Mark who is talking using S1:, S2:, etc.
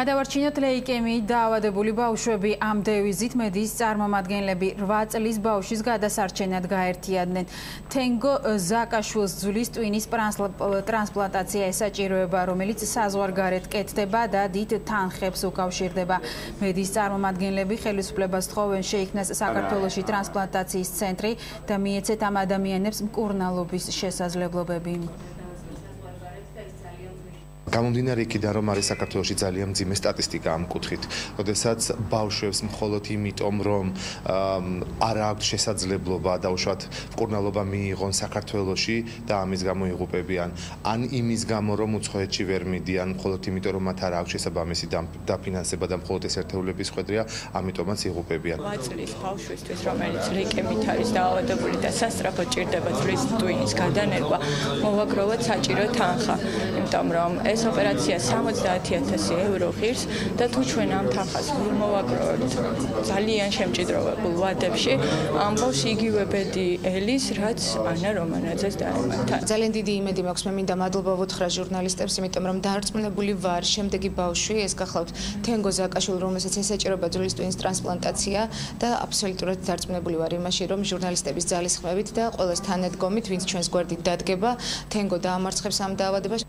S1: გადავარჩინოთ ლეიკემიით დაავადებული ბავშვები ამ დევიზით მედიის წარმომადგენლები 8 წლის ბავშვის გადასარჩენად გაერთიანდნენ. თენგო ზაკაშვილის ძვლის ტვინის ტრანსპლანტაცია ესაჭიროება, რომელიც საზღვარგარეთ კეთდება და დიდ თანხებს უკავშირდება. მედიის წარმომადგენლები ხელისუფლებას თხოვენ შეიქმნას საქართველოში ტრანსპლანტაციის ცენტრი და მიეცეთ ამ ადამიანებს მკურნალობის შესაძლებლობები.
S2: გამომდინარე იქიდან, რომ არის საქართველოში ძალიან მძიმე სტატისტიკა ამ კუთხით, როდესაც ბავშვებს მხოლოდ იმიტომ, რომ არ აქვთ შესაძლებლობა დაუშვათ მკურნალობა მიიღონ საქართველოში და ამის გამო იღუპებიან, ან იმის გამო, რომ უცხოეთში ვერ მიდიან, მხოლოდ იმიტომ, რომ მათ არ აქვს შესაბამისი დაფინანსება და მხოლოდ ეს ერთეულების ხვედრია, ამიტომაც იღუპებიან.
S3: 8 წლის ბავშვისთვის, რომელიც ლეიკემიით არის დაავადებული და სასწრაფოდ ჭირდება ძვლის ტვინის გადანერგვა, მოვაგროვოთ საჭირო თანხა, იმიტომ რომ ეს ოპერაცია 70,000 евро ღირს და თუ ჩვენ ამ თანხას მოვაგროვებთ ძალიან შემჭიდროვებულ ვადებში, ამბობს იგივე ბედი ელის, რაც ანა რომანაძეს დაემართა.
S4: ძალიან დიდი იმედი მაქვს, მე მინდა მადლობა ვუთხრა ჟურნალისტებს, იმიტომ რომ დარწმუნებული ვარ, შემდეგი ბავშვი, ეს გახლავთ თენგო ზაკაშვილი, რომელსაც ესაჭიროება ძვლის ტვინის ტრანსპლანტაცია და აბსოლუტურად დარწმუნებული ვარ იმაში, რომ ჟურნალისტების ძალისხმევით და ყველას თანადგომით, ვინც ჩვენს გვერდით დადგება, თენგო დაამარცხებს ამ დაავადებას.